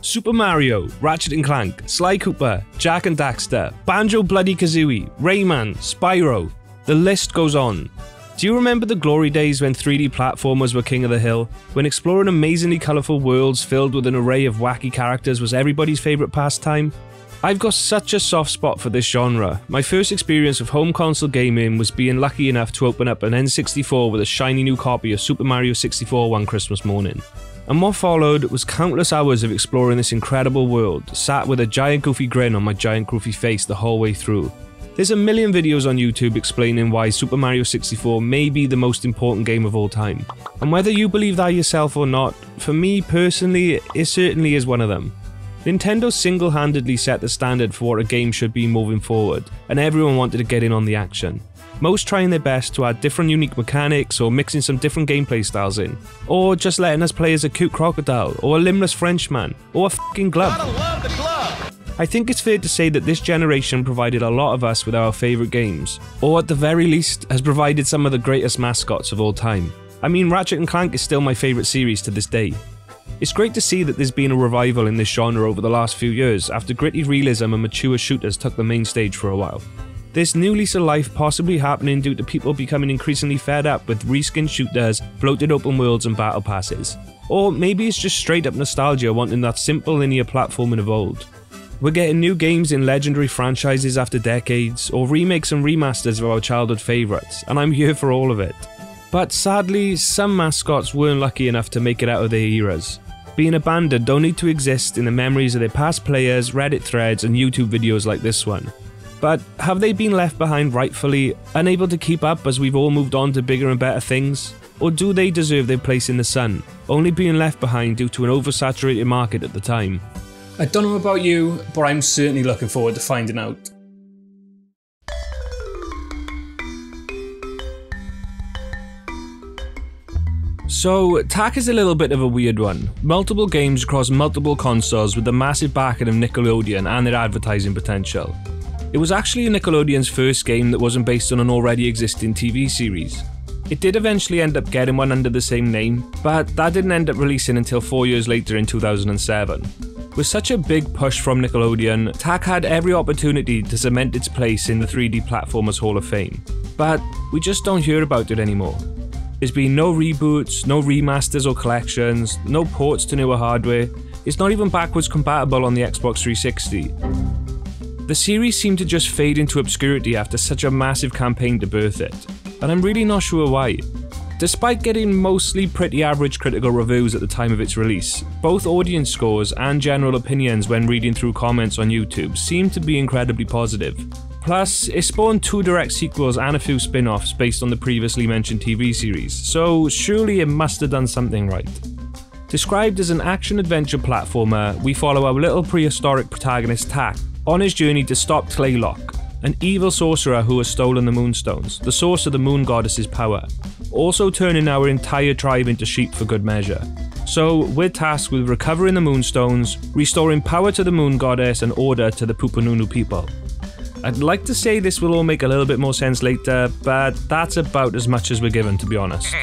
Super Mario, Ratchet Clank, Sly Cooper, Super Mario, Ratchet Clank, Sly Cooper, Jak and Daxter, Banjo-Bloody-Kazooie, Rayman, Spyro. The list goes on. Do you remember the glory days when 3D platformers were king of the hill? When exploring amazingly colourful worlds filled with an array of wacky characters was everybody's favourite pastime? I've got such a soft spot for this genre. My first experience of home console gaming was being lucky enough to open up an N64 with a shiny new copy of Super Mario 64 one Christmas morning. And what followed was countless hours of exploring this incredible world, sat with a giant goofy grin on my giant goofy face the whole way through. There's a million videos on YouTube explaining why Super Mario 64 may be the most important game of all time. And whether you believe that yourself or not, for me personally, it certainly is one of them. Nintendo single-handedly set the standard for what a game should be moving forward, and everyone wanted to get in on the action. Most trying their best to add different unique mechanics or mixing some different gameplay styles in, or just letting us play as a cute crocodile, or a limbless Frenchman, or a fucking glove. Gotta love the glove. I think it's fair to say that this generation provided a lot of us with our favourite games, or at the very least has provided some of the greatest mascots of all time. I mean, Ratchet and Clank is still my favourite series to this day. It's great to see that there's been a revival in this genre over the last few years after gritty realism and mature shooters took the main stage for a while. This new lease of life possibly happening due to people becoming increasingly fed up with reskinned shooters, bloated open worlds and battle passes. Or maybe it's just straight up nostalgia wanting that simple linear platforming of old. We're getting new games in legendary franchises after decades, or remakes and remasters of our childhood favourites, and I'm here for all of it. But sadly, some mascots weren't lucky enough to make it out of their eras. Being abandoned don't need to exist in the memories of their past players, Reddit threads and YouTube videos like this one. But have they been left behind rightfully, unable to keep up as we've all moved on to bigger and better things? Or do they deserve their place in the sun, only being left behind due to an oversaturated market at the time? I don't know about you, but I'm certainly looking forward to finding out. So, Tak is a little bit of a weird one. Multiple games across multiple consoles with the massive backing of Nickelodeon and their advertising potential. It was actually Nickelodeon's first game that wasn't based on an already existing TV series. It did eventually end up getting one under the same name, but that didn't end up releasing until 4 years later in 2007. With such a big push from Nickelodeon, Tak had every opportunity to cement its place in the 3D Platformers Hall of Fame. But we just don't hear about it anymore. There's been no reboots, no remasters or collections, no ports to newer hardware. It's not even backwards compatible on the Xbox 360. The series seemed to just fade into obscurity after such a massive campaign to birth it, and I'm really not sure why. Despite getting mostly pretty average critical reviews at the time of its release, both audience scores and general opinions when reading through comments on YouTube seemed to be incredibly positive. Plus, it spawned 2 direct sequels and a few spin-offs based on the previously mentioned TV series, so surely it must have done something right. Described as an action-adventure platformer, we follow our little prehistoric protagonist Tak on his journey to stop Tlaylock, an evil sorcerer who has stolen the Moonstones, the source of the Moon Goddess's power, also turning our entire tribe into sheep for good measure. So, we're tasked with recovering the Moonstones, restoring power to the Moon Goddess and order to the Pupununu people. I'd like to say this will all make a little bit more sense later, but that's about as much as we're given, to be honest.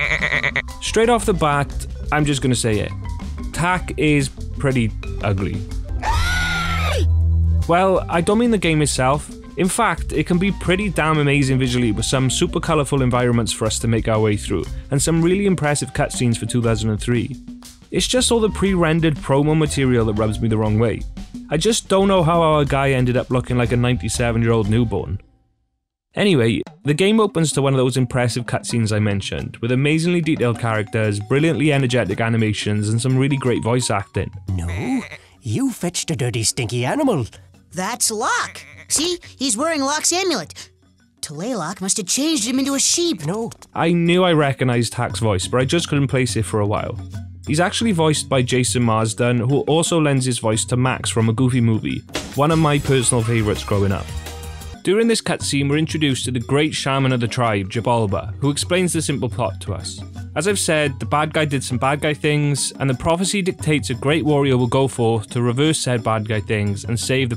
Straight off the bat, I'm just gonna say it. Tak is pretty ugly. Well, I don't mean the game itself. In fact, it can be pretty damn amazing visually with some super colourful environments for us to make our way through, and some really impressive cutscenes for 2003. It's just all the pre-rendered promo material that rubs me the wrong way. I just don't know how our guy ended up looking like a 97-year-old newborn. Anyway, the game opens to one of those impressive cutscenes I mentioned, with amazingly detailed characters, brilliantly energetic animations, and some really great voice acting. No, you fetched a dirty stinky animal. That's Locke. See, he's wearing Locke's amulet. Tlaylock must have changed him into a sheep. No. I knew I recognised Tak's voice, but I just couldn't place it for a while. He's actually voiced by Jason Marsden, who also lends his voice to Max from A Goofy Movie, one of my personal favourites growing up. During this cutscene, we're introduced to the great shaman of the tribe, Jabalba, who explains the simple plot to us. As I've said, the bad guy did some bad guy things, and the prophecy dictates a great warrior will go forth to reverse said bad guy things and save the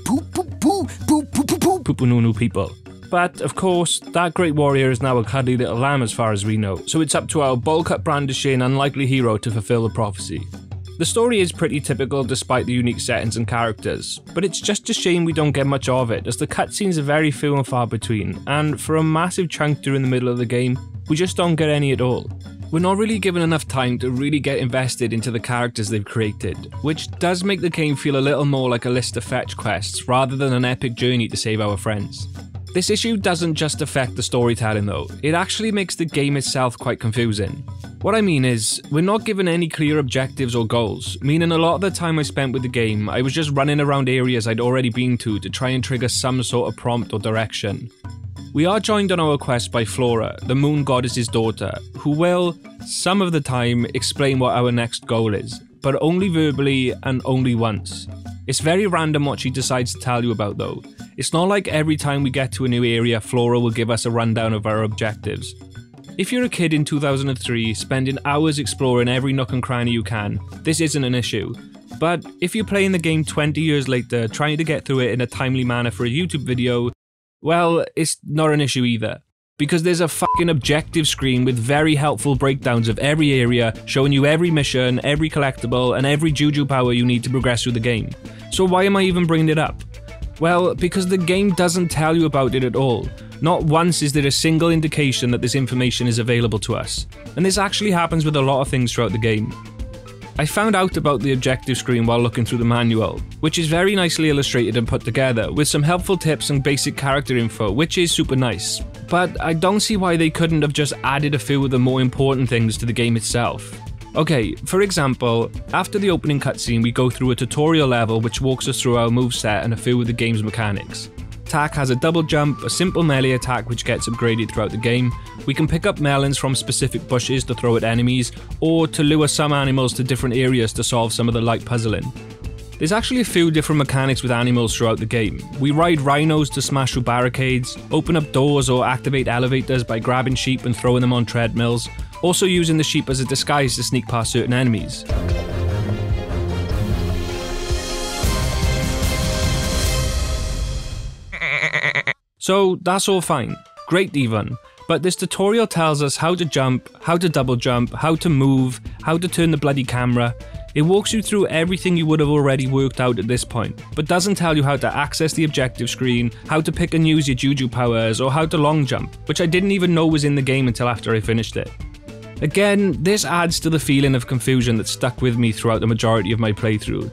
Pupununu people. But, of course, that great warrior is now a cuddly little lamb as far as we know, so it's up to our bowl-cut brandishing unlikely hero to fulfill the prophecy. The story is pretty typical despite the unique settings and characters, but it's just a shame we don't get much of it as the cutscenes are very few and far between, and for a massive chunk during the middle of the game, we just don't get any at all. We're not really given enough time to really get invested into the characters they've created, which does make the game feel a little more like a list of fetch quests rather than an epic journey to save our friends. This issue doesn't just affect the storytelling though, it actually makes the game itself quite confusing. What I mean is, we're not given any clear objectives or goals, meaning a lot of the time I spent with the game, I was just running around areas I'd already been to try and trigger some sort of prompt or direction. We are joined on our quest by Flora, the moon goddess's daughter, who will, some of the time, explain what our next goal is, but only verbally and only once. It's very random what she decides to tell you about though. It's not like every time we get to a new area, Flora will give us a rundown of our objectives. If you're a kid in 2003, spending hours exploring every nook and cranny you can, this isn't an issue. But if you're playing the game 20 years later, trying to get through it in a timely manner for a YouTube video, well, it's not an issue either. Because there's a fucking objective screen with very helpful breakdowns of every area, showing you every mission, every collectible, and every Juju power you need to progress through the game. So why am I even bringing it up? Well, because the game doesn't tell you about it at all. Not once is there a single indication that this information is available to us. And this actually happens with a lot of things throughout the game. I found out about the objective screen while looking through the manual, which is very nicely illustrated and put together, with some helpful tips and basic character info, which is super nice. But I don't see why they couldn't have just added a few of the more important things to the game itself. Okay, for example, after the opening cutscene we go through a tutorial level which walks us through our moveset and a few of the game's mechanics. Tak has a double jump, a simple melee attack which gets upgraded throughout the game. We can pick up melons from specific bushes to throw at enemies, or to lure some animals to different areas to solve some of the light puzzling. There's actually a few different mechanics with animals throughout the game. We ride rhinos to smash through barricades, open up doors or activate elevators by grabbing sheep and throwing them on treadmills, also using the sheep as a disguise to sneak past certain enemies. So that's all fine, great even, but this tutorial tells us how to jump, how to double jump, how to move, how to turn the bloody camera. It walks you through everything you would have already worked out at this point, but doesn't tell you how to access the objective screen, how to pick and use your Juju powers, or how to long jump, which I didn't even know was in the game until after I finished it. Again, this adds to the feeling of confusion that stuck with me throughout the majority of my playthrough.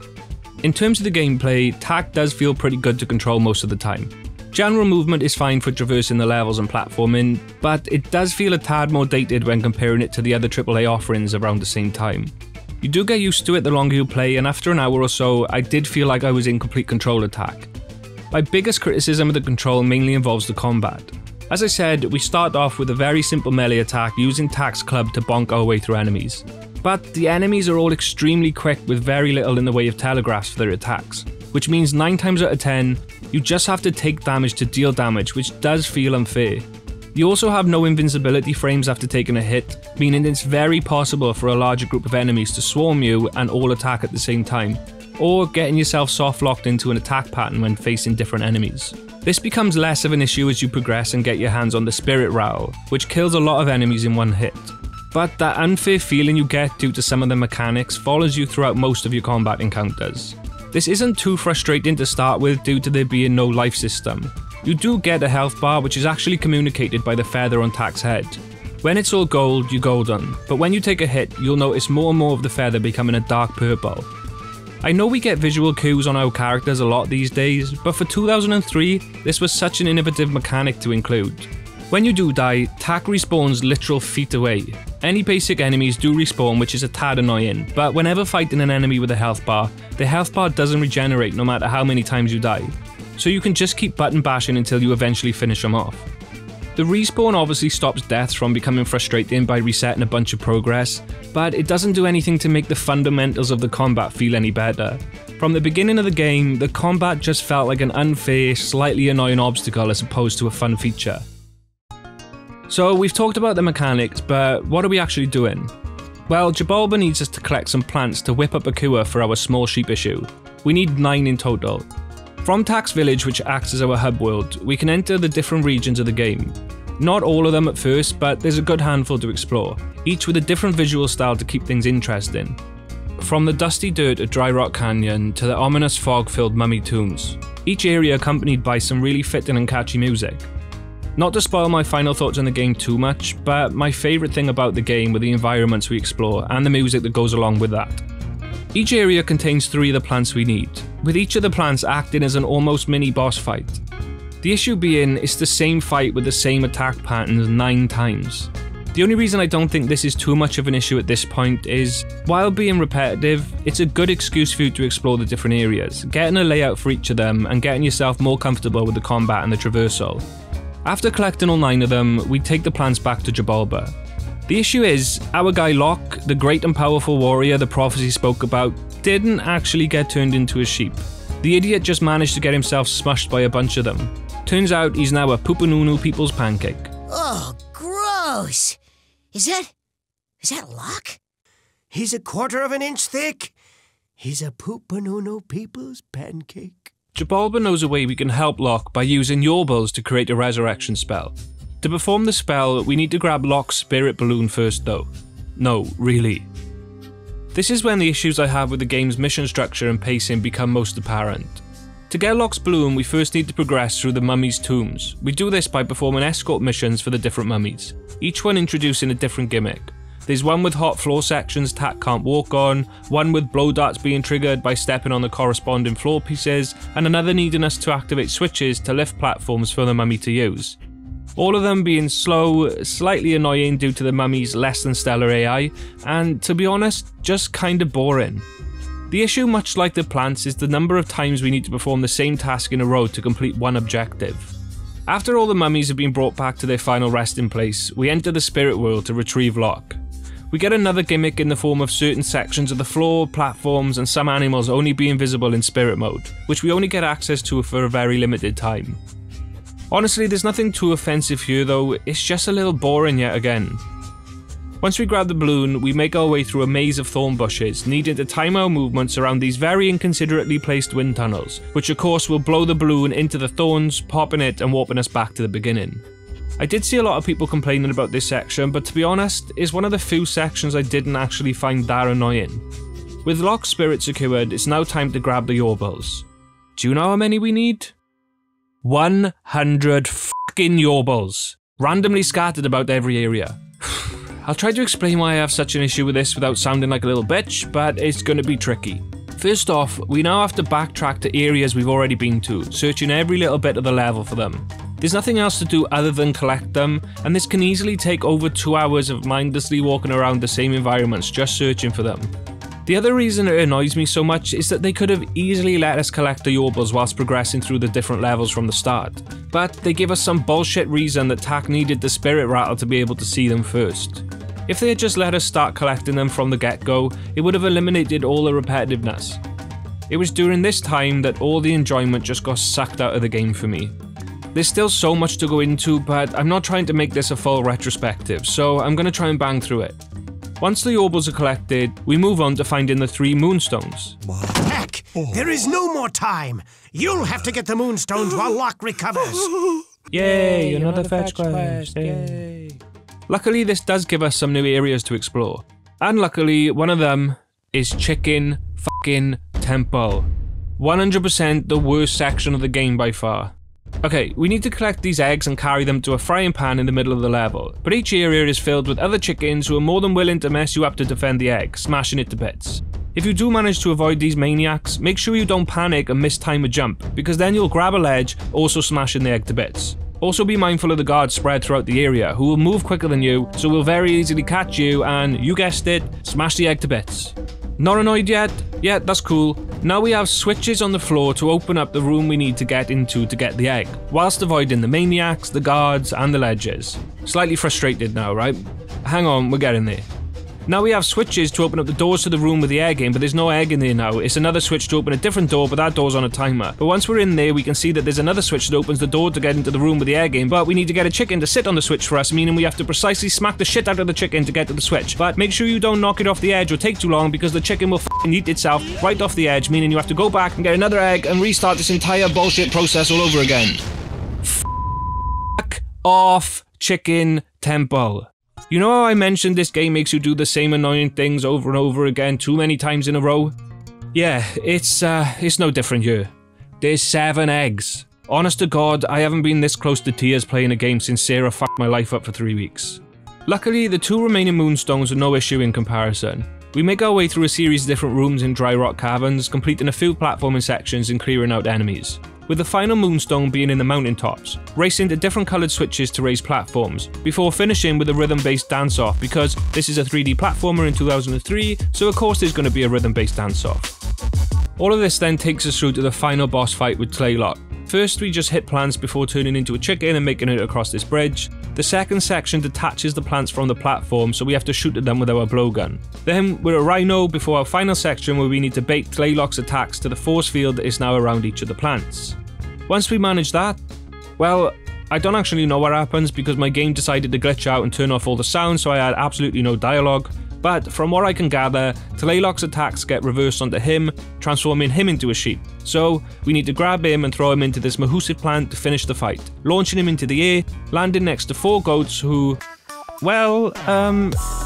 In terms of the gameplay, Tak does feel pretty good to control most of the time. General movement is fine for traversing the levels and platforming, but it does feel a tad more dated when comparing it to the other AAA offerings around the same time. You do get used to it the longer you play, and after an hour or so, I did feel like I was in complete control of Tak. My biggest criticism of the control mainly involves the combat. As I said, we start off with a very simple melee attack using Tak's club to bonk our way through enemies. But the enemies are all extremely quick with very little in the way of telegraphs for their attacks, which means 9 times out of 10, you just have to take damage to deal damage, which does feel unfair. You also have no invincibility frames after taking a hit, meaning it's very possible for a larger group of enemies to swarm you and all attack at the same time, or getting yourself soft locked into an attack pattern when facing different enemies. This becomes less of an issue as you progress and get your hands on the Spirit Rowel, which kills a lot of enemies in one hit. But that unfair feeling you get due to some of the mechanics follows you throughout most of your combat encounters. This isn't too frustrating to start with due to there being no life system. You do get a health bar which is actually communicated by the feather on Tak's head. When it's all gold, you're golden, but when you take a hit, you'll notice more and more of the feather becoming a dark purple. I know we get visual cues on our characters a lot these days, but for 2003, this was such an innovative mechanic to include. When you do die, Tak respawns literal feet away. Any basic enemies do respawn, which is a tad annoying, but whenever fighting an enemy with a health bar, the health bar doesn't regenerate no matter how many times you die, so you can just keep button bashing until you eventually finish them off. The respawn obviously stops deaths from becoming frustrating by resetting a bunch of progress, but it doesn't do anything to make the fundamentals of the combat feel any better. From the beginning of the game, the combat just felt like an unfair, slightly annoying obstacle as opposed to a fun feature. So we've talked about the mechanics, but what are we actually doing? Well, Jabalba needs us to collect some plants to whip up a cure for our small sheep issue. We need 9 in total. From Tak's village, which acts as our hub world, we can enter the different regions of the game. Not all of them at first, but there's a good handful to explore, each with a different visual style to keep things interesting. from the dusty dirt of Dry Rock Canyon to the ominous fog-filled mummy tombs, each area accompanied by some really fitting and catchy music. Not to spoil my final thoughts on the game too much, but my favourite thing about the game were the environments we explore and the music that goes along with that. Each area contains 3 of the plants we need, with each of the plants acting as an almost mini boss fight. The issue being, it's the same fight with the same attack patterns 9 times. The only reason I don't think this is too much of an issue at this point is, while being repetitive, it's a good excuse for you to explore the different areas, getting a layout for each of them and getting yourself more comfortable with the combat and the traversal. After collecting all 9 of them, we take the plants back to Jabalba. The issue is, our guy Locke, the great and powerful warrior the prophecy spoke about, didn't actually get turned into a sheep. The idiot just managed to get himself smushed by a bunch of them. Turns out he's now a poopanunu people's pancake. Oh, gross! Is that Locke? He's a 1/4 of an inch thick. He's a poopanunu people's pancake. Jabalba knows a way we can help Locke by using Yorbles to create a resurrection spell. To perform the spell, we need to grab Locke's spirit balloon first though. No, really. This is when the issues I have with the game's mission structure and pacing become most apparent. To get Locke's balloon, we first need to progress through the mummies' tombs. We do this by performing escort missions for the different mummies, each one introducing a different gimmick. There's one with hot floor sections Tak can't walk on, one with blow darts being triggered by stepping on the corresponding floor pieces, and another needing us to activate switches to lift platforms for the mummy to use. All of them being slow, slightly annoying due to the mummy's less than stellar AI, and to be honest, just kinda boring. The issue, much like the plants, is the number of times we need to perform the same task in a row to complete one objective. After all the mummies have been brought back to their final resting place, we enter the spirit world to retrieve Locke. We get another gimmick in the form of certain sections of the floor, platforms, and some animals only being visible in spirit mode, which we only get access to for a very limited time. Honestly, there's nothing too offensive here though, it's just a little boring yet again. Once we grab the balloon, we make our way through a maze of thorn bushes, needing to time our movements around these very inconsiderately placed wind tunnels, which of course will blow the balloon into the thorns, popping it and warping us back to the beginning. I did see a lot of people complaining about this section, but to be honest, it's one of the few sections I didn't actually find that annoying. With Locke's spirit secured, it's now time to grab the Yorbles. Do you know how many we need? 100 fucking Yorbles, randomly scattered about every area. I'll try to explain why I have such an issue with this without sounding like a little bitch, but it's gonna be tricky. First off, we now have to backtrack to areas we've already been to, searching every little bit of the level for them. There's nothing else to do other than collect them, and this can easily take over 2 hours of mindlessly walking around the same environments just searching for them. The other reason it annoys me so much is that they could have easily let us collect the Yorbles whilst progressing through the different levels from the start, but they give us some bullshit reason that Tak needed the spirit rattle to be able to see them first. If they had just let us start collecting them from the get-go, it would have eliminated all the repetitiveness. It was during this time that all the enjoyment just got sucked out of the game for me. There's still so much to go into, but I'm not trying to make this a full retrospective, so I'm going to try and bang through it. Once the Yorbles are collected, we move on to finding the 3 moonstones. Heck, there is no more time. You'll have to get the moonstones while Locke recovers. Yay, another fetch quest, yay. Luckily, this does give us some new areas to explore. And luckily, one of them is Chicken fucking Temple. 100% the worst section of the game by far. Okay, we need to collect these eggs and carry them to a frying pan in the middle of the level, but each area is filled with other chickens who are more than willing to mess you up to defend the egg, smashing it to bits. If you do manage to avoid these maniacs, make sure you don't panic and mistime a jump, because then you'll grab a ledge, also smashing the egg to bits. Also be mindful of the guards spread throughout the area, who will move quicker than you, so will very easily catch you and, you guessed it, smash the egg to bits. Not annoyed yet? Yeah, that's cool. Now we have switches on the floor to open up the room we need to get into to get the egg, whilst avoiding the maniacs, the guards, and the ledges. Slightly frustrated now, right? Hang on, we're getting there. Now we have switches to open up the doors to the room with the egg in, but there's no egg in there now. It's another switch to open a different door, but that door's on a timer. But once we're in there, we can see that there's another switch that opens the door to get into the room with the egg in, but we need to get a chicken to sit on the switch for us, meaning we have to precisely smack the shit out of the chicken to get to the switch. But make sure you don't knock it off the edge or take too long, because the chicken will f***ing eat itself right off the edge, meaning you have to go back and get another egg and restart this entire bullshit process all over again. F*** off, Chicken Temple. You know how I mentioned this game makes you do the same annoying things over and over again too many times in a row? Yeah, it's no different here. There's 7 eggs. Honest to God, I haven't been this close to tears playing a game since Sarah fucked my life up for 3 weeks. Luckily, the 2 remaining moonstones are no issue in comparison. We make our way through a series of different rooms in dry rock caverns, completing a few platforming sections and clearing out enemies, with the final moonstone being in the mountaintops, racing to different coloured switches to raise platforms, before finishing with a rhythm-based dance-off because this is a 3D platformer in 2003, so of course there's going to be a rhythm-based dance-off. All of this then takes us through to the final boss fight with Tlaylock. First we just hit plants before turning into a chicken and making it across this bridge. The second section detaches the plants from the platform, so we have to shoot at them with our blowgun. Then we're a rhino before our final section where we need to bait Tlaylock's attacks to the force field that is now around each of the plants. Once we manage that, well, I don't actually know what happens because my game decided to glitch out and turn off all the sound, so I had absolutely no dialogue. But from what I can gather, Tlaylock's attacks get reversed onto him, transforming him into a sheep. So we need to grab him and throw him into this Mahusive plant to finish the fight, launching him into the air, landing next to 4 goats who, well,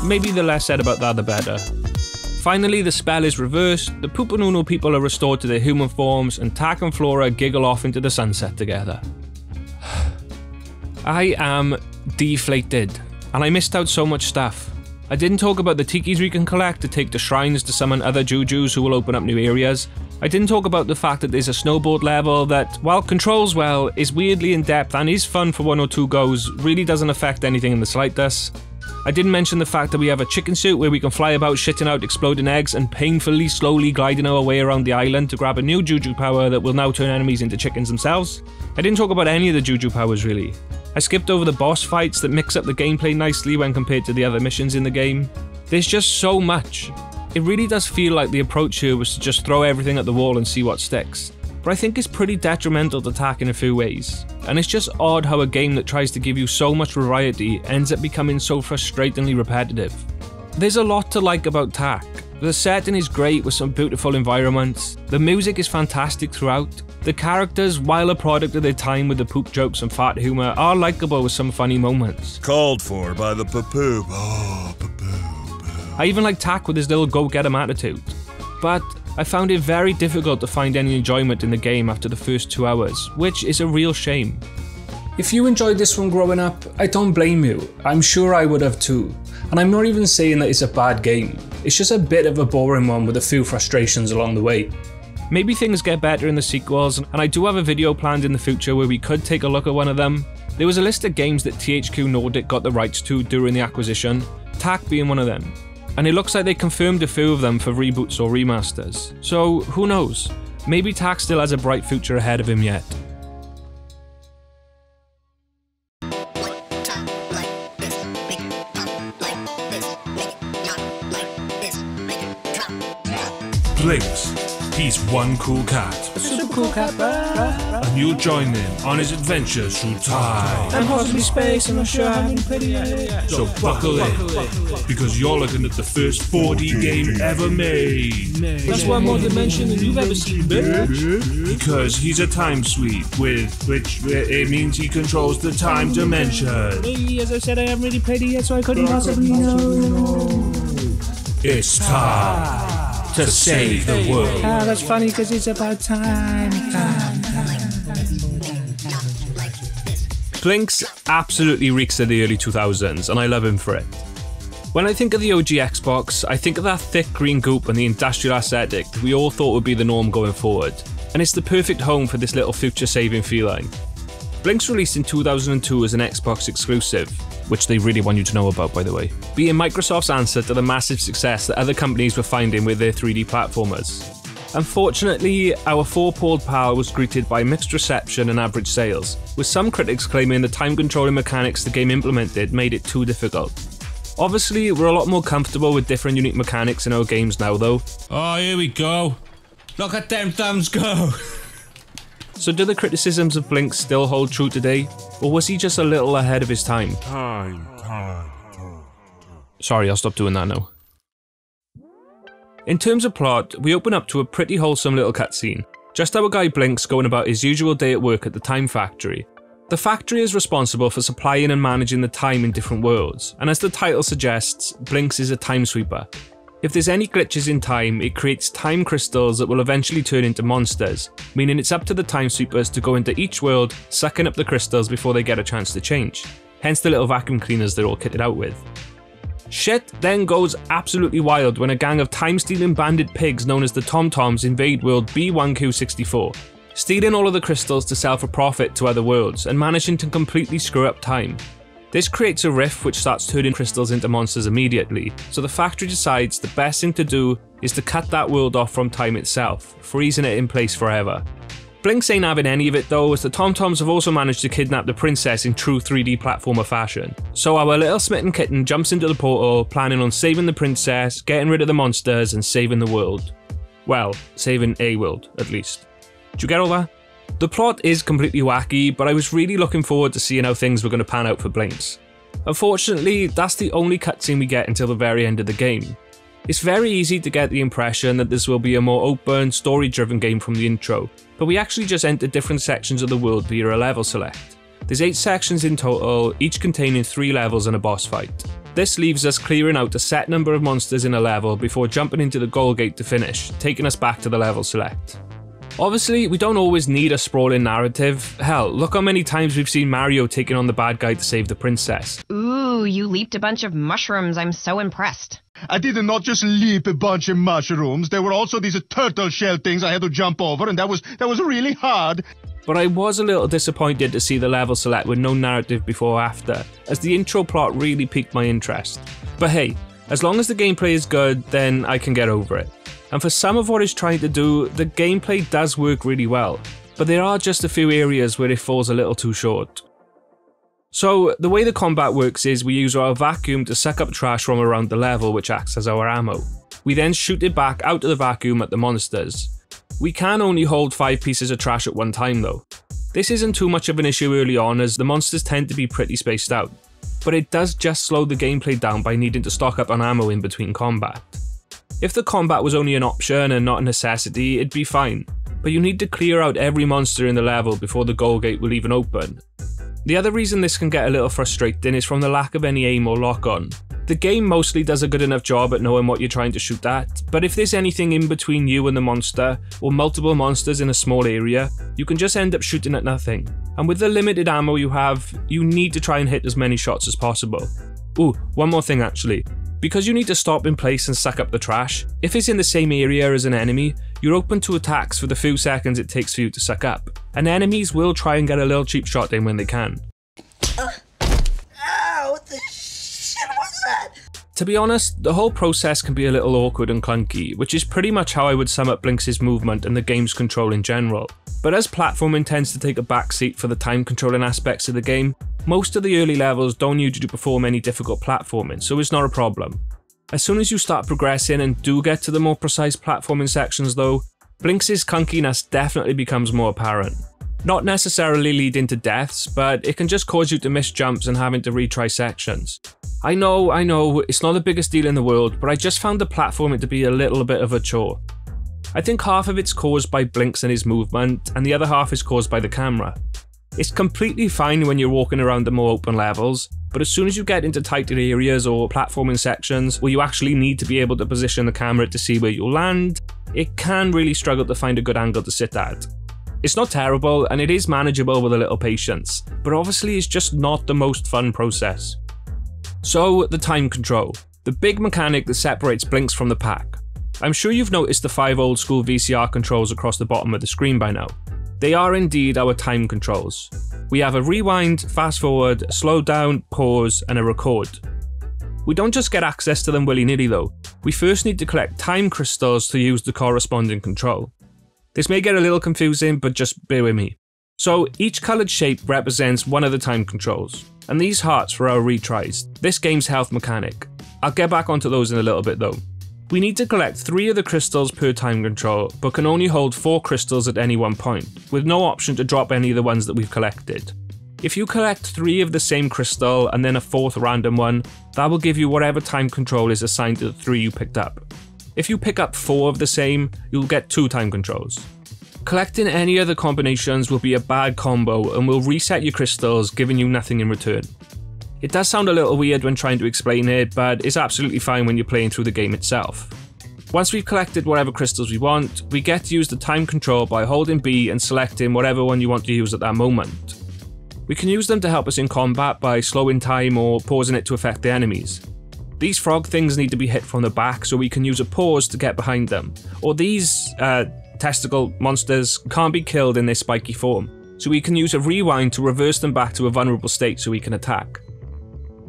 maybe the less said about that the better. Finally, the spell is reversed, the Poopanuno people are restored to their human forms, and Tak and Flora giggle off into the sunset together. I am deflated, and I missed out so much stuff. I didn't talk about the tikis we can collect to take to shrines to summon other Jujus who will open up new areas. I didn't talk about the fact that there's a snowboard level that, while controls well, is weirdly in depth and is fun for 1 or 2 goes, really doesn't affect anything in the slightest. I didn't mention the fact that we have a chicken suit where we can fly about shitting out exploding eggs and painfully slowly gliding our way around the island to grab a new Juju power that will now turn enemies into chickens themselves. I didn't talk about any of the Juju powers really. I skipped over the boss fights that mix up the gameplay nicely when compared to the other missions in the game. There's just so much. It really does feel like the approach here was to just throw everything at the wall and see what sticks. But I think it's pretty detrimental to Tak in a few ways. And it's just odd how a game that tries to give you so much variety ends up becoming so frustratingly repetitive. There's a lot to like about Tak. The setting is great with some beautiful environments, the music is fantastic throughout, the characters, while a product of their time with the poop jokes and fart humour, are likeable with some funny moments. Called for by the papoop. Oh, papoop. I even like Tak with his little go-get-em attitude. But I found it very difficult to find any enjoyment in the game after the first 2 hours, which is a real shame. If you enjoyed this one growing up, I don't blame you. I'm sure I would have too. And I'm not even saying that it's a bad game. It's just a bit of a boring one with a few frustrations along the way. Maybe things get better in the sequels, and I do have a video planned in the future where we could take a look at one of them. There was a list of games that THQ Nordic got the rights to during the acquisition, Tak being one of them. And it looks like they confirmed a few of them for reboots or remasters. So who knows? Maybe Tak still has a bright future ahead of him yet. Blinx, he's one cool cat. Super cool cat, And you'll join him on his adventures through time. and possibly space, I'm not sure how many pretty yet. So buckle in, because you're looking at the first 4D game ever made. That's one more dimension than you've ever seen, bitch. Because he's a time sweep, which it means he controls the time dimension. Hey, as I said, I haven't really played it yet, so I couldn't possibly know. It's time to save the world. Ah, that's funny because it's about time. Blinx absolutely reeks of the early 2000s, and I love him for it. When I think of the OG Xbox, I think of that thick green goop and the industrial aesthetic that we all thought would be the norm going forward, and it's the perfect home for this little future-saving feline. Blinx released in 2002 as an Xbox exclusive, which they really want you to know about, by the way, being Microsoft's answer to the massive success that other companies were finding with their 3D platformers. Unfortunately, our four-poled pal was greeted by mixed reception and average sales, with some critics claiming the time-controlling mechanics the game implemented made it too difficult. Obviously, we're a lot more comfortable with different unique mechanics in our games now though. Oh, here we go. Look at them thumbs go. So do the criticisms of Blinx still hold true today, or was he just a little ahead of his time? Sorry, I'll stop doing that now. In terms of plot, we open up to a pretty wholesome little cutscene. Just our guy Blinx going about his usual day at work at the Time Factory. The factory is responsible for supplying and managing the time in different worlds, and as the title suggests, Blinx is a time sweeper. If there's any glitches in time, it creates time crystals that will eventually turn into monsters, meaning it's up to the time sweepers to go into each world, sucking up the crystals before they get a chance to change. Hence the little vacuum cleaners they're all kitted out with. Shit then goes absolutely wild when a gang of time-stealing bandit pigs known as the Tom-Toms invade world B1Q64, stealing all of the crystals to sell for profit to other worlds and managing to completely screw up time. This creates a rift which starts turning crystals into monsters immediately, so the factory decides the best thing to do is to cut that world off from time itself, freezing it in place forever. Blinx ain't having any of it though, as the Tom-Toms have also managed to kidnap the princess in true 3D platformer fashion. So our little smitten kitten jumps into the portal, planning on saving the princess, getting rid of the monsters, and saving the world. Well, saving a world, at least. Did you get all that? The plot is completely wacky, but I was really looking forward to seeing how things were going to pan out for Blinx. Unfortunately, that's the only cutscene we get until the very end of the game. It's very easy to get the impression that this will be a more open, story-driven game from the intro, but we actually just enter different sections of the world via a level select. There's 8 sections in total, each containing 3 levels and a boss fight. This leaves us clearing out a set number of monsters in a level before jumping into the goal gate to finish, taking us back to the level select. Obviously, we don't always need a sprawling narrative. Hell, look how many times we've seen Mario taking on the bad guy to save the princess. Ooh, you leaped a bunch of mushrooms. I'm so impressed. I did not just leap a bunch of mushrooms. There were also these turtle shell things I had to jump over, and that was really hard. But I was a little disappointed to see the level select with no narrative before or after, as the intro plot really piqued my interest. But hey, as long as the gameplay is good, then I can get over it. And for some of what it's trying to do, the gameplay does work really well, but there are just a few areas where it falls a little too short. So the way the combat works is we use our vacuum to suck up trash from around the level, which acts as our ammo. We then shoot it back out of the vacuum at the monsters. We can only hold 5 pieces of trash at one time though. This isn't too much of an issue early on, as the monsters tend to be pretty spaced out, but it does just slow the gameplay down by needing to stock up on ammo in between combat. If the combat was only an option and not a necessity, it'd be fine, but you need to clear out every monster in the level before the goal gate will even open. The other reason this can get a little frustrating is from the lack of any aim or lock-on. The game mostly does a good enough job at knowing what you're trying to shoot at, but if there's anything in between you and the monster, or multiple monsters in a small area, you can just end up shooting at nothing. And with the limited ammo you have, you need to try and hit as many shots as possible. Ooh, one more thing actually. Because you need to stop in place and suck up the trash, if it's in the same area as an enemy, you're open to attacks for the few seconds it takes for you to suck up, and enemies will try and get a little cheap shot in when they can. Ow, what the shit was that? To be honest, the whole process can be a little awkward and clunky, which is pretty much how I would sum up Blinx's movement and the game's control in general. But as platforming tends to take a backseat for the time controlling aspects of the game, most of the early levels don't usually perform any difficult platforming, so it's not a problem. As soon as you start progressing and do get to the more precise platforming sections though, Blinx's clunkiness definitely becomes more apparent. Not necessarily leading to deaths, but it can just cause you to miss jumps and having to retry sections. I know, it's not the biggest deal in the world, but I just found the platforming to be a little bit of a chore. I think half of it's caused by Blinx and his movement, and the other half is caused by the camera. It's completely fine when you're walking around the more open levels, but as soon as you get into tighter areas or platforming sections where you actually need to be able to position the camera to see where you'll land, it can really struggle to find a good angle to sit at. It's not terrible, and it is manageable with a little patience, but obviously it's just not the most fun process. So, the time control, the big mechanic that separates Blinx from the pack. I'm sure you've noticed the 5 old school VCR controls across the bottom of the screen by now. They are indeed our time controls. We have a rewind, fast forward, slow down, pause, and a record. We don't just get access to them willy-nilly though, we first need to collect time crystals to use the corresponding control. This may get a little confusing, but just bear with me. So each coloured shape represents one of the time controls, and these hearts were our retries, this game's health mechanic. I'll get back onto those in a little bit though. We need to collect 3 of the crystals per time control, but can only hold 4 crystals at any one point, with no option to drop any of the ones that we've collected. If you collect 3 of the same crystal and then a 4th random one, that will give you whatever time control is assigned to the 3 you picked up. If you pick up 4 of the same, you'll get 2 time controls. Collecting any other combinations will be a bad combo and will reset your crystals, giving you nothing in return. It does sound a little weird when trying to explain it, but it's absolutely fine when you're playing through the game itself. Once we've collected whatever crystals we want, we get to use the time control by holding B and selecting whatever one you want to use at that moment. We can use them to help us in combat by slowing time or pausing it to affect the enemies. These frog things need to be hit from the back, so we can use a pause to get behind them. Or these testicle monsters can't be killed in their spiky form, so we can use a rewind to reverse them back to a vulnerable state so we can attack.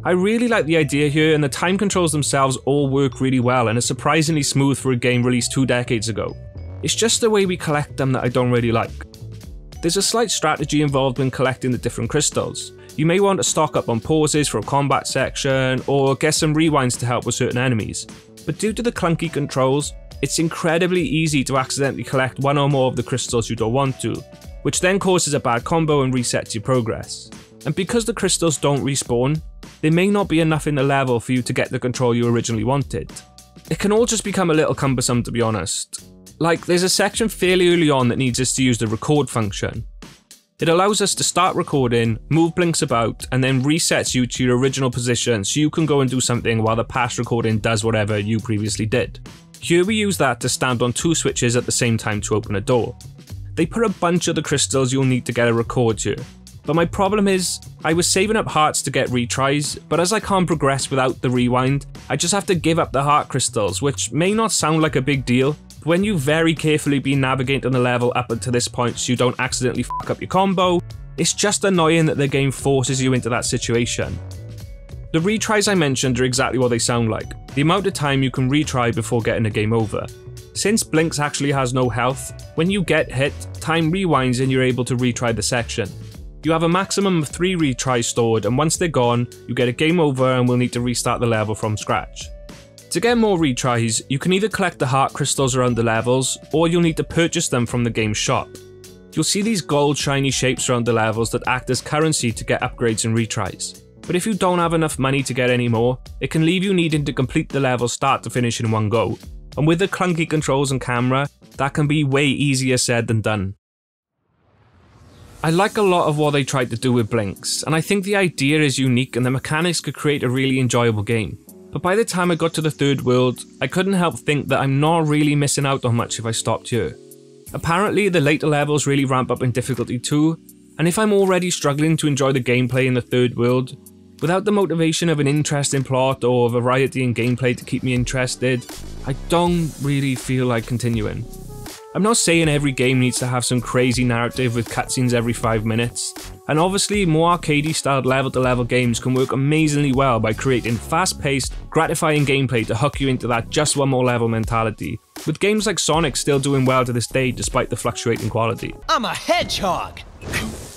I really like the idea here, and the time controls themselves all work really well and are surprisingly smooth for a game released 2 decades ago. It's just the way we collect them that I don't really like. There's a slight strategy involved when collecting the different crystals. You may want to stock up on pauses for a combat section, or get some rewinds to help with certain enemies. But due to the clunky controls, it's incredibly easy to accidentally collect one or more of the crystals you don't want to, which then causes a bad combo and resets your progress. And because the crystals don't respawn, there may not be enough in the level for you to get the control you originally wanted. It can all just become a little cumbersome, to be honest. Like, there's a section fairly early on that needs us to use the record function. It allows us to start recording, move Blinx about, and then resets you to your original position so you can go and do something while the past recording does whatever you previously did. Here we use that to stand on 2 switches at the same time to open a door. They put a bunch of the crystals you'll need to get a record here. But my problem is, I was saving up hearts to get retries, but as I can't progress without the rewind, I just have to give up the heart crystals, which may not sound like a big deal, but when you've very carefully been navigating the level up until this point so you don't accidentally fuck up your combo, it's just annoying that the game forces you into that situation. The retries I mentioned are exactly what they sound like, the amount of time you can retry before getting a game over. Since Blinx actually has no health, when you get hit, time rewinds and you're able to retry the section. You have a maximum of 3 retries stored, and once they're gone, you get a game over and will need to restart the level from scratch. To get more retries, you can either collect the heart crystals around the levels, or you'll need to purchase them from the game's shop. You'll see these gold shiny shapes around the levels that act as currency to get upgrades and retries. But if you don't have enough money to get any more, it can leave you needing to complete the level start to finish in one go. And with the clunky controls and camera, that can be way easier said than done. I like a lot of what they tried to do with Blinx, and I think the idea is unique and the mechanics could create a really enjoyable game. But by the time I got to the 3rd world, I couldn't help think that I'm not really missing out on much if I stopped here. Apparently the later levels really ramp up in difficulty too, and if I'm already struggling to enjoy the gameplay in the 3rd world, without the motivation of an interesting plot or variety in gameplay to keep me interested, I don't really feel like continuing. I'm not saying every game needs to have some crazy narrative with cutscenes every 5 minutes, and obviously more arcadey styled level to level games can work amazingly well by creating fast paced, gratifying gameplay to hook you into that just one more level mentality, with games like Sonic still doing well to this day despite the fluctuating quality. I'm a hedgehog!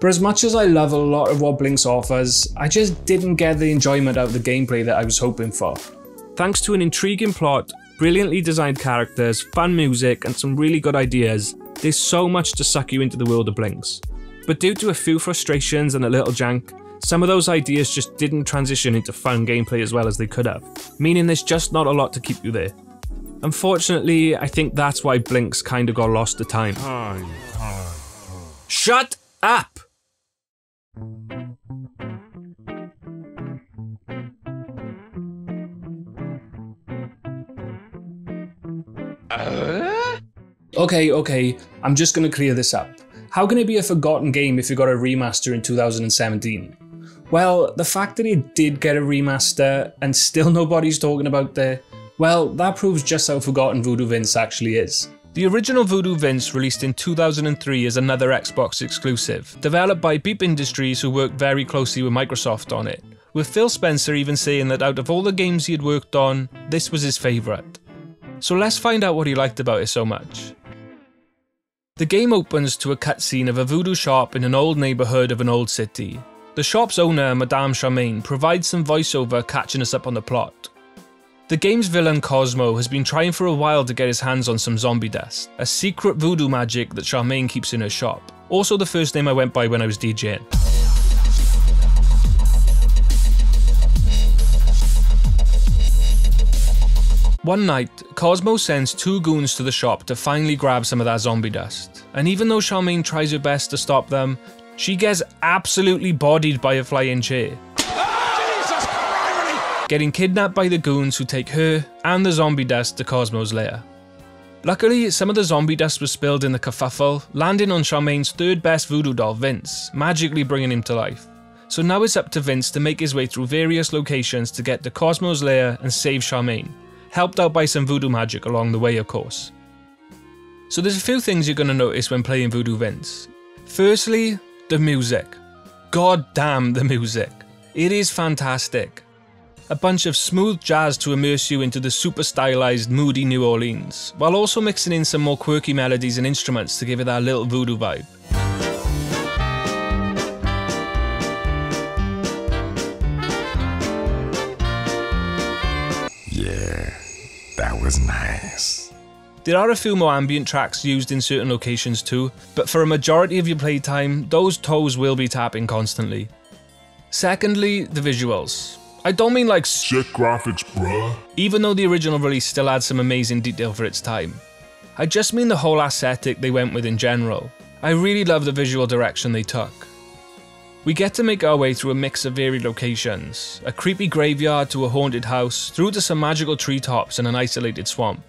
But as much as I love a lot of what Blinx offers, I just didn't get the enjoyment out of the gameplay that I was hoping for. Thanks to an intriguing plot, brilliantly designed characters, fun music, and some really good ideas, there's so much to suck you into the world of Blinx. But due to a few frustrations and a little jank, some of those ideas just didn't transition into fun gameplay as well as they could have, meaning there's just not a lot to keep you there. Unfortunately, I think that's why Blinx kinda got lost to time. Shut up! Okay, I'm just gonna clear this up. How can it be a forgotten game if it got a remaster in 2017? Well, the fact that it did get a remaster and still nobody's talking about it, well, that proves just how forgotten Voodoo Vince actually is. The original Voodoo Vince released in 2003 as another Xbox exclusive, developed by Beep Industries who worked very closely with Microsoft on it, with Phil Spencer even saying that out of all the games he had worked on, this was his favourite. So let's find out what he liked about it so much. The game opens to a cutscene of a voodoo shop in an old neighbourhood of an old city. The shop's owner, Madame Charmaine, provides some voiceover catching us up on the plot. The game's villain Cosmo has been trying for a while to get his hands on some zombie dust, a secret voodoo magic that Charmaine keeps in her shop. Also the first name I went by when I was DJing. One night, Cosmo sends 2 goons to the shop to finally grab some of that zombie dust, and even though Charmaine tries her best to stop them, she gets absolutely bodied by a flying chair. Getting kidnapped by the goons who take her and the zombie dust to Cosmo's lair. Luckily, some of the zombie dust was spilled in the kerfuffle, landing on Charmaine's 3rd best voodoo doll, Vince, magically bringing him to life. So now it's up to Vince to make his way through various locations to get to Cosmo's lair and save Charmaine, helped out by some voodoo magic along the way, of course. So there's a few things you're going to notice when playing Voodoo Vince. Firstly, the music. God damn the music. It is fantastic. A bunch of smooth jazz to immerse you into the super stylized, moody New Orleans, while also mixing in some more quirky melodies and instruments to give it that little voodoo vibe. Yeah, that was nice. There are a few more ambient tracks used in certain locations too, but for a majority of your playtime, those toes will be tapping constantly. Secondly, the visuals. I don't mean like Sick graphics, bruh. even though the original release still had some amazing detail for its time. I just mean the whole aesthetic they went with in general. I really love the visual direction they took. We get to make our way through a mix of varied locations, a creepy graveyard to a haunted house, through to some magical treetops and an isolated swamp.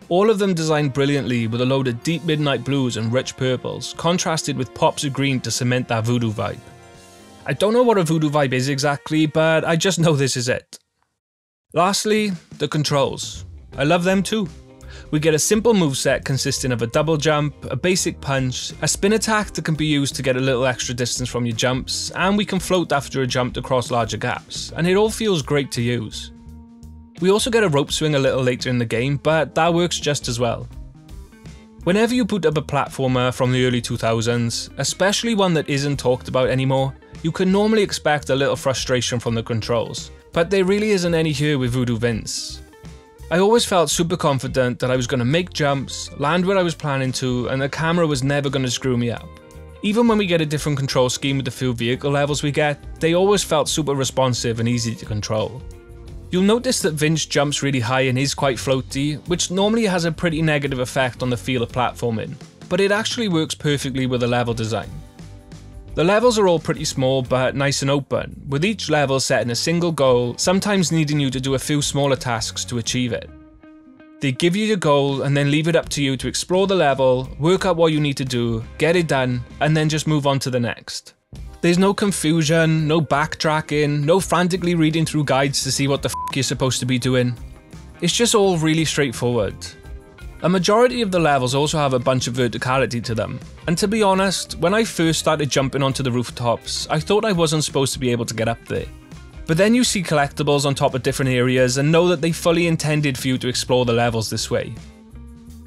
All of them designed brilliantly with a load of deep midnight blues and rich purples, contrasted with pops of green to cement that voodoo vibe. I don't know what a voodoo vibe is exactly, but I just know this is it. Lastly, the controls. I love them too. We get a simple moveset consisting of a double jump, a basic punch, a spin attack that can be used to get a little extra distance from your jumps, and we can float after a jump to cross larger gaps, and it all feels great to use. We also get a rope swing a little later in the game, but that works just as well. Whenever you boot up a platformer from the early 2000s, especially one that isn't talked about anymore, you can normally expect a little frustration from the controls, but there really isn't any here with Voodoo Vince. I always felt super confident that I was going to make jumps, land where I was planning to, and the camera was never going to screw me up. Even when we get a different control scheme with the few vehicle levels we get, they always felt super responsive and easy to control. You'll notice that Vince jumps really high and is quite floaty, which normally has a pretty negative effect on the feel of platforming, but it actually works perfectly with the level design. The levels are all pretty small but nice and open, with each level setting a single goal, sometimes needing you to do a few smaller tasks to achieve it. They give you your goal and then leave it up to you to explore the level, work out what you need to do, get it done, and then just move on to the next. There's no confusion, no backtracking, no frantically reading through guides to see what the f you're supposed to be doing. It's just all really straightforward. A majority of the levels also have a bunch of verticality to them, and to be honest, when I first started jumping onto the rooftops, I thought I wasn't supposed to be able to get up there. But then you see collectibles on top of different areas and know that they fully intended for you to explore the levels this way.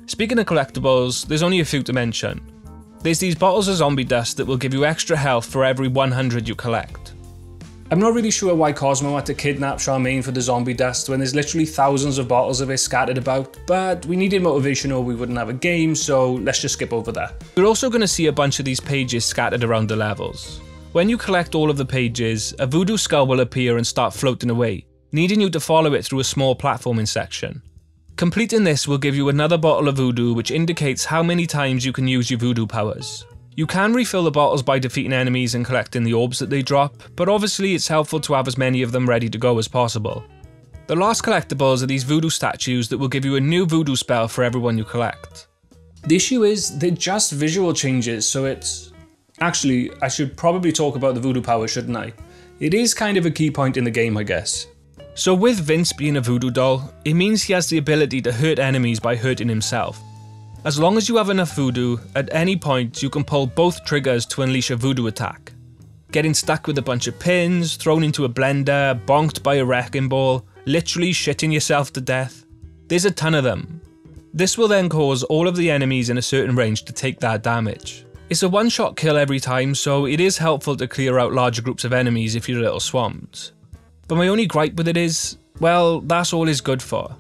Speaking of collectibles, there's only a few to mention. There's these bottles of zombie dust that will give you extra health for every 100 you collect. I'm not really sure why Cosmo had to kidnap Charmaine for the zombie dust when there's literally thousands of bottles of it scattered about, but we needed motivation or we wouldn't have a game, so let's just skip over that. We're also going to see a bunch of these pages scattered around the levels. When you collect all of the pages, a voodoo skull will appear and start floating away, needing you to follow it through a small platforming section. Completing this will give you another bottle of voodoo, which indicates how many times you can use your voodoo powers. You can refill the bottles by defeating enemies and collecting the orbs that they drop, but obviously it's helpful to have as many of them ready to go as possible. The last collectibles are these voodoo statues that will give you a new voodoo spell for everyone you collect. The issue is, they're just visual changes, so it's... Actually, I should probably talk about the voodoo power, shouldn't I? It is kind of a key point in the game, I guess. So with Vince being a voodoo doll, it means he has the ability to hurt enemies by hurting himself. As long as you have enough voodoo, at any point you can pull both triggers to unleash a voodoo attack. Getting stuck with a bunch of pins, thrown into a blender, bonked by a wrecking ball, literally shitting yourself to death. There's a ton of them. This will then cause all of the enemies in a certain range to take that damage. It's a one-shot kill every time, so it is helpful to clear out larger groups of enemies if you're a little swamped. But my only gripe with it is, well, that's all it's good for.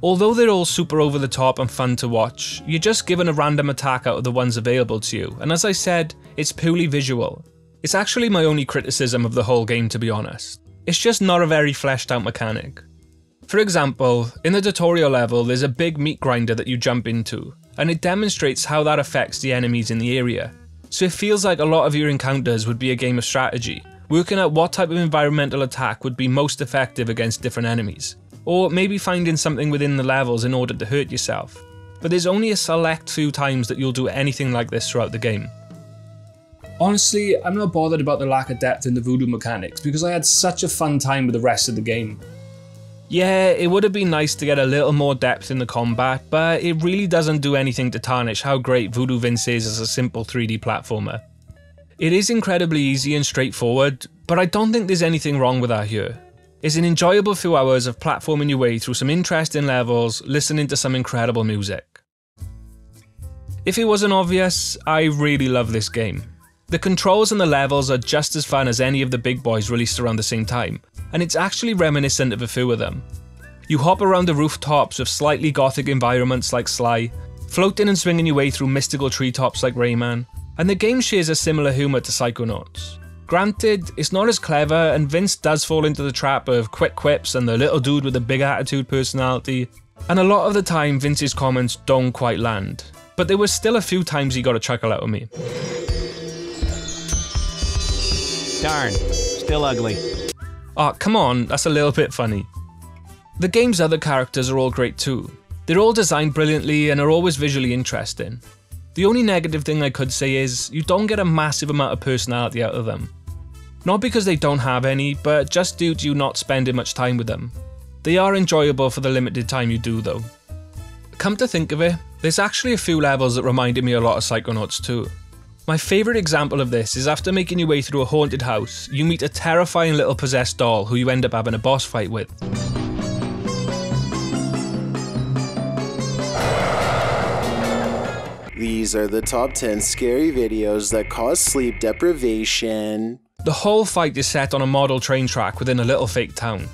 Although they're all super over the top and fun to watch, you're just given a random attack out of the ones available to you, and as I said, it's purely visual. It's actually my only criticism of the whole game, to be honest. It's just not a very fleshed out mechanic. For example, in the tutorial level there's a big meat grinder that you jump into, and it demonstrates how that affects the enemies in the area. So it feels like a lot of your encounters would be a game of strategy, working out what type of environmental attack would be most effective against different enemies, or maybe finding something within the levels in order to hurt yourself. But there's only a select few times that you'll do anything like this throughout the game. Honestly, I'm not bothered about the lack of depth in the Voodoo mechanics because I had such a fun time with the rest of the game. Yeah, it would have been nice to get a little more depth in the combat, but it really doesn't do anything to tarnish how great Voodoo Vince is as a simple 3D platformer. It is incredibly easy and straightforward, but I don't think there's anything wrong with that here. It's an enjoyable few hours of platforming your way through some interesting levels, listening to some incredible music. If it wasn't obvious, I really love this game. The controls and the levels are just as fun as any of the big boys released around the same time, and it's actually reminiscent of a few of them. You hop around the rooftops of slightly gothic environments like Sly, floating and swinging your way through mystical treetops like Rayman, and the game shares a similar humour to Psychonauts. Granted, it's not as clever, and Vince does fall into the trap of quick quips and the little dude with a big attitude personality, and a lot of the time Vince's comments don't quite land, but there were still a few times he got a chuckle out of me. Darn, still ugly. Oh, come on, that's a little bit funny. The game's other characters are all great too. They're all designed brilliantly and are always visually interesting. The only negative thing I could say is, you don't get a massive amount of personality out of them. Not because they don't have any, but just due to you not spending much time with them. They are enjoyable for the limited time you do though. Come to think of it, there's actually a few levels that reminded me a lot of Psychonauts too. My favourite example of this is after making your way through a haunted house, you meet a terrifying little possessed doll who you end up having a boss fight with. These are the top 10 scary videos that cause sleep deprivation. The whole fight is set on a model train track within a little fake town.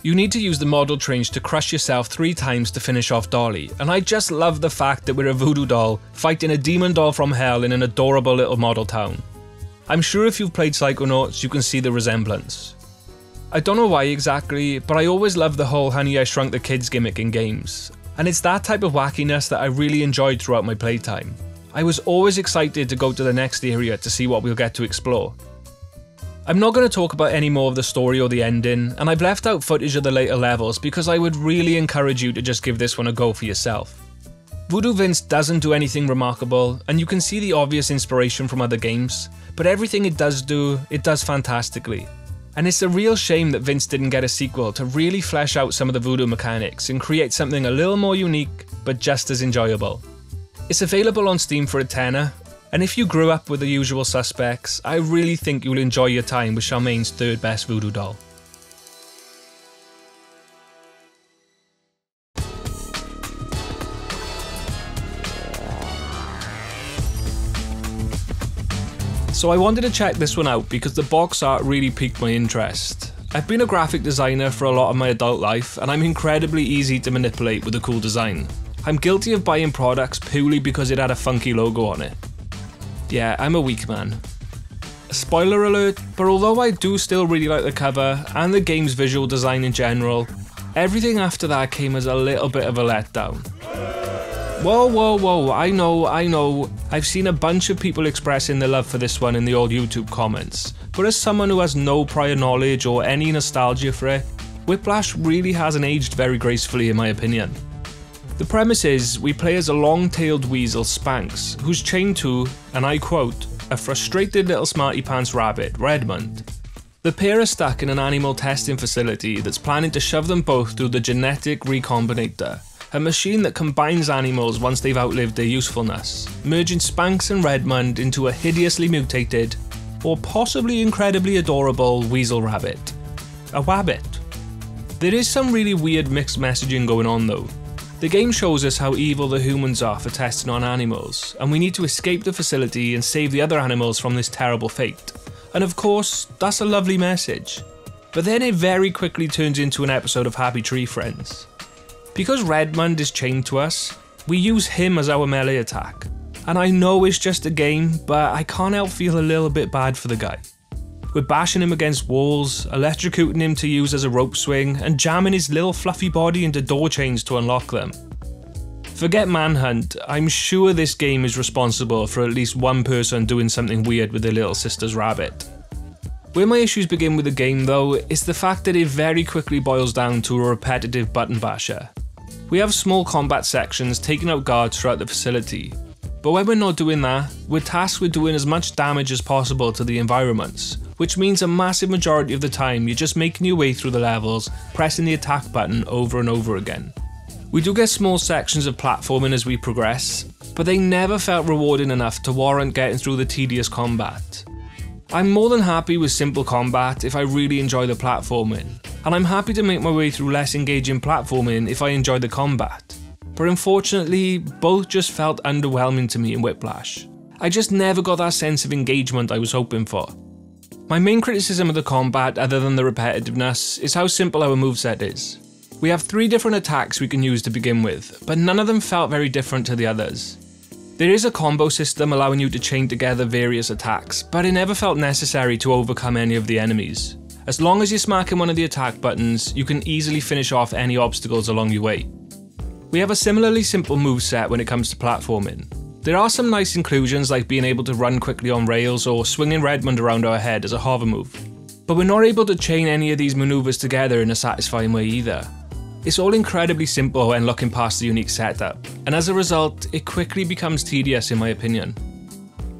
You need to use the model trains to crush yourself 3 times to finish off Dolly, and I just love the fact that we're a voodoo doll fighting a demon doll from hell in an adorable little model town. I'm sure if you've played Psychonauts, you can see the resemblance. I don't know why exactly, but I always love the whole Honey I Shrunk the Kids gimmick in games, and it's that type of wackiness that I really enjoyed throughout my playtime. I was always excited to go to the next area to see what we'll get to explore. I'm not going to talk about any more of the story or the ending, and I've left out footage of the later levels because I would really encourage you to just give this one a go for yourself. Voodoo Vince doesn't do anything remarkable, and you can see the obvious inspiration from other games, but everything it does do, it does fantastically. And it's a real shame that Vince didn't get a sequel to really flesh out some of the Voodoo mechanics and create something a little more unique, but just as enjoyable. It's available on Steam for a tenner, and if you grew up with the usual suspects, I really think you'll enjoy your time with Charmaine's third best voodoo doll. So I wanted to check this one out because the box art really piqued my interest. I've been a graphic designer for a lot of my adult life, and I'm incredibly easy to manipulate with a cool design. I'm guilty of buying products purely because it had a funky logo on it. Yeah, I'm a weak man. Spoiler alert, but although I do still really like the cover and the game's visual design in general, everything after that came as a little bit of a letdown. Whoa, I know, I've seen a bunch of people expressing their love for this one in the old YouTube comments, but as someone who has no prior knowledge or any nostalgia for it, Whiplash really hasn't aged very gracefully in my opinion. The premise is, we play as a long-tailed weasel Spanx, who's chained to, and I quote, a frustrated little smarty pants rabbit, Redmond. The pair are stuck in an animal testing facility that's planning to shove them both through the Genetic Recombinator, a machine that combines animals once they've outlived their usefulness, merging Spanx and Redmond into a hideously mutated, or possibly incredibly adorable weasel rabbit. A wabbit. There is some really weird mixed messaging going on though. The game shows us how evil the humans are for testing on animals, and we need to escape the facility and save the other animals from this terrible fate. And of course, that's a lovely message. But then it very quickly turns into an episode of Happy Tree Friends. Because Redmond is chained to us, we use him as our melee attack. And I know it's just a game, but I can't help feel a little bit bad for the guy. We're bashing him against walls, electrocuting him to use as a rope swing, and jamming his little fluffy body into door chains to unlock them. Forget Manhunt, I'm sure this game is responsible for at least one person doing something weird with their little sister's rabbit. Where my issues begin with the game though, is the fact that it very quickly boils down to a repetitive button basher. We have small combat sections taking out guards throughout the facility, but when we're not doing that, we're tasked with doing as much damage as possible to the environments, which means a massive majority of the time you're just making your way through the levels, pressing the attack button over and over again. We do get small sections of platforming as we progress, but they never felt rewarding enough to warrant getting through the tedious combat. I'm more than happy with simple combat if I really enjoy the platforming, and I'm happy to make my way through less engaging platforming if I enjoy the combat. But unfortunately, both just felt underwhelming to me in Whiplash. I just never got that sense of engagement I was hoping for. My main criticism of the combat, other than the repetitiveness, is how simple our moveset is. We have 3 different attacks we can use to begin with, but none of them felt very different to the others. There is a combo system allowing you to chain together various attacks, but it never felt necessary to overcome any of the enemies. As long as you're smacking one of the attack buttons, you can easily finish off any obstacles along your way. We have a similarly simple moveset when it comes to platforming. There are some nice inclusions like being able to run quickly on rails or swinging Redmond around our head as a hover move. But we're not able to chain any of these maneuvers together in a satisfying way either. It's all incredibly simple when looking past the unique setup, and as a result, it quickly becomes tedious in my opinion.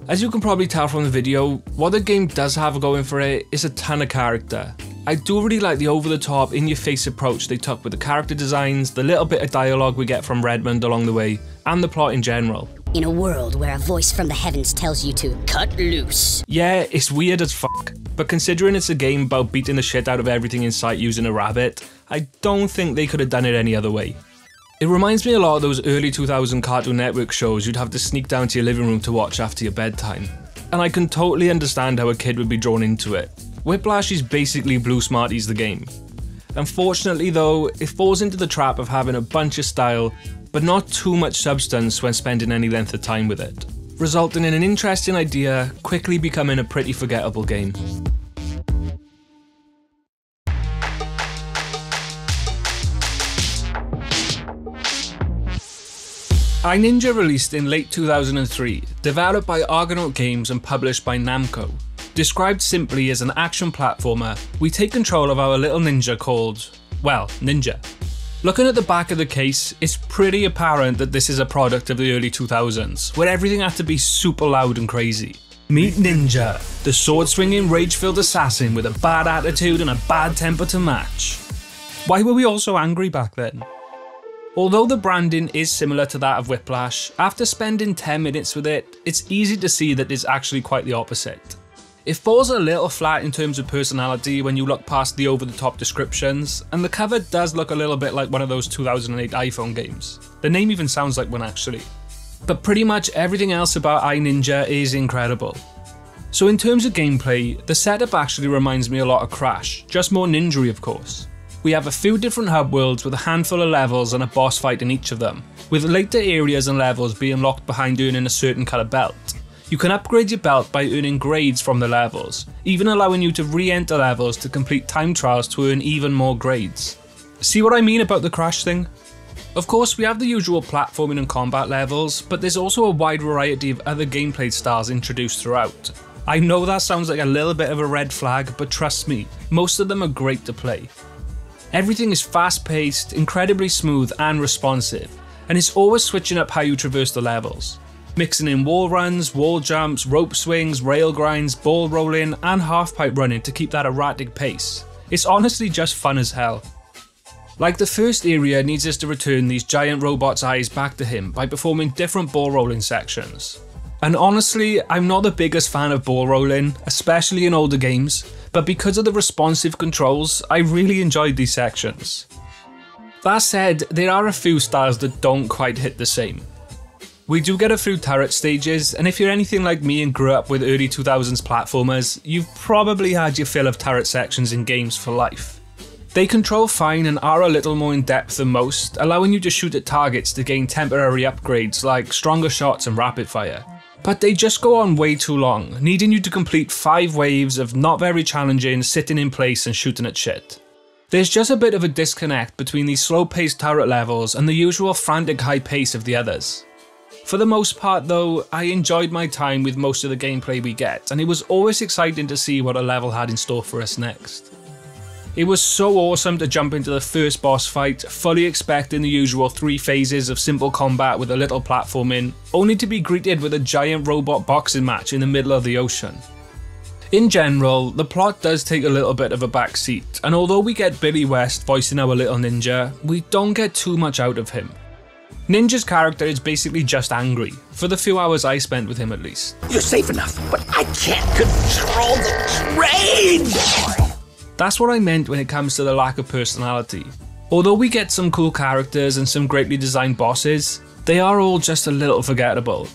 As you can probably tell from the video, what the game does have going for it is a ton of character. I do really like the over-the-top, in-your-face approach they took with the character designs, the little bit of dialogue we get from Redmond along the way, and the plot in general. In a world where a voice from the heavens tells you to cut loose. Yeah, it's weird as fuck, but considering it's a game about beating the shit out of everything in sight using a rabbit, I don't think they could have done it any other way. It reminds me a lot of those early 2000 Cartoon Network shows you'd have to sneak down to your living room to watch after your bedtime. And I can totally understand how a kid would be drawn into it. Whiplash is basically Blue Smarties the game. Unfortunately though, it falls into the trap of having a bunch of style, but not too much substance when spending any length of time with it, resulting in an interesting idea quickly becoming a pretty forgettable game. iNinja released in late 2003, developed by Argonaut Games and published by Namco. Described simply as an action platformer, we take control of our little ninja called, well, Ninja. Looking at the back of the case, it's pretty apparent that this is a product of the early 2000s, where everything had to be super loud and crazy. Meet Ninja, the sword-swinging, rage-filled assassin with a bad attitude and a bad temper to match. Why were we all so angry back then? Although the branding is similar to that of Whiplash, after spending 10 minutes with it, it's easy to see that it's actually quite the opposite. It falls a little flat in terms of personality when you look past the over-the-top descriptions, and the cover does look a little bit like one of those 2008 iPhone games. The name even sounds like one actually. But pretty much everything else about iNinja is incredible. So in terms of gameplay, the setup actually reminds me a lot of Crash, just more ninja-y of course. We have a few different hub worlds with a handful of levels and a boss fight in each of them, with later areas and levels being locked behind earning a certain colour belt. You can upgrade your belt by earning grades from the levels, even allowing you to re-enter levels to complete time trials to earn even more grades. See what I mean about the Crash thing? Of course, we have the usual platforming and combat levels, but there's also a wide variety of other gameplay styles introduced throughout. I know that sounds like a little bit of a red flag, but trust me, most of them are great to play. Everything is fast-paced, incredibly smooth and responsive, and it's always switching up how you traverse the levels. Mixing in wall runs, wall jumps, rope swings, rail grinds, ball rolling and half-pipe running to keep that erratic pace. It's honestly just fun as hell. Like the first area needs us to return these giant robot's eyes back to him by performing different ball rolling sections. And honestly, I'm not the biggest fan of ball rolling, especially in older games, but because of the responsive controls, I really enjoyed these sections. That said, there are a few styles that don't quite hit the same. We do get a few turret stages, and if you're anything like me and grew up with early 2000s platformers, you've probably had your fill of turret sections in games for life. They control fine and are a little more in depth than most, allowing you to shoot at targets to gain temporary upgrades like stronger shots and rapid fire. But they just go on way too long, needing you to complete 5 waves of not very challenging sitting in place and shooting at shit. There's just a bit of a disconnect between these slow-paced turret levels and the usual frantic high pace of the others. For the most part though, I enjoyed my time with most of the gameplay we get, and it was always exciting to see what a level had in store for us next. It was so awesome to jump into the first boss fight, fully expecting the usual 3 phases of simple combat with a little platforming, only to be greeted with a giant robot boxing match in the middle of the ocean. In general, the plot does take a little bit of a backseat, and although we get Billy West voicing our little ninja, we don't get too much out of him. Ninja's character is basically just angry, for the few hours I spent with him at least. You're safe enough, but I can't control the rage! That's what I meant when it comes to the lack of personality. Although we get some cool characters and some greatly designed bosses, they are all just a little forgettable.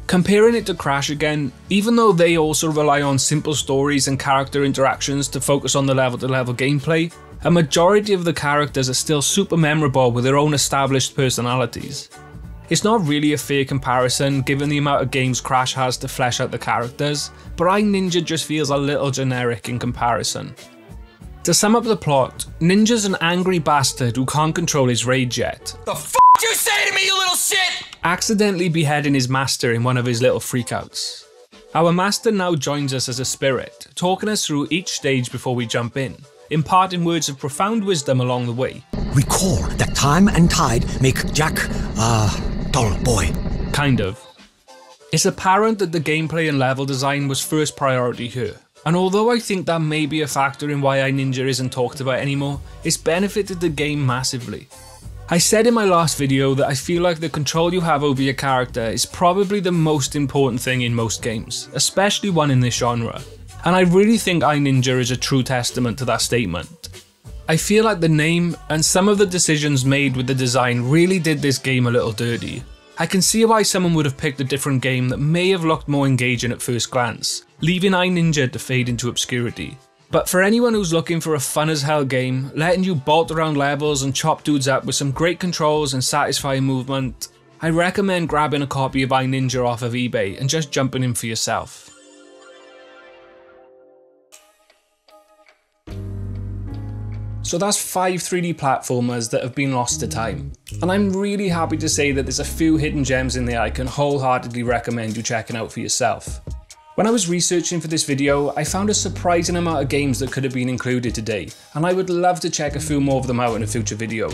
Comparing it to Crash again, even though they also rely on simple stories and character interactions to focus on the level-to-level gameplay, a majority of the characters are still super memorable with their own established personalities. It's not really a fair comparison given the amount of games Crash has to flesh out the characters, but iNinja just feels a little generic in comparison. To sum up the plot, Ninja's an angry bastard who can't control his rage yet. The f*** you say to me, you little shit? Accidentally beheading his master in one of his little freakouts. Our master now joins us as a spirit, talking us through each stage before we jump in, imparting words of profound wisdom along the way. Recall that time and tide make Jack, dull boy. Kind of. It's apparent that the gameplay and level design was first priority here. And although I think that may be a factor in why iNinja isn't talked about anymore, it's benefited the game massively. I said in my last video that I feel like the control you have over your character is probably the most important thing in most games, especially one in this genre. And I really think iNinja is a true testament to that statement. I feel like the name and some of the decisions made with the design really did this game a little dirty. I can see why someone would have picked a different game that may have looked more engaging at first glance, leaving iNinja to fade into obscurity. But for anyone who's looking for a fun as hell game, letting you bolt around levels and chop dudes up with some great controls and satisfying movement, I recommend grabbing a copy of iNinja off of eBay and just jumping in for yourself. So that's 5 3D platformers that have been lost to time. And I'm really happy to say that there's a few hidden gems in there I can wholeheartedly recommend you checking out for yourself. When I was researching for this video, I found a surprising amount of games that could have been included today, and I would love to check a few more of them out in a future video.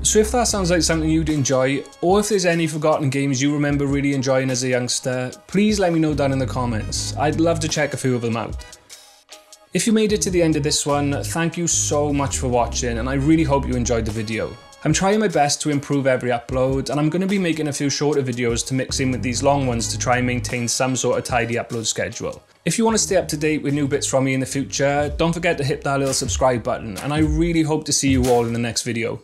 So if that sounds like something you'd enjoy, or if there's any forgotten games you remember really enjoying as a youngster, please let me know down in the comments. I'd love to check a few of them out. If you made it to the end of this one, thank you so much for watching, and I really hope you enjoyed the video. I'm trying my best to improve every upload, and I'm going to be making a few shorter videos to mix in with these long ones to try and maintain some sort of tidy upload schedule. If you want to stay up to date with new bits from me in the future, don't forget to hit that little subscribe button, and I really hope to see you all in the next video.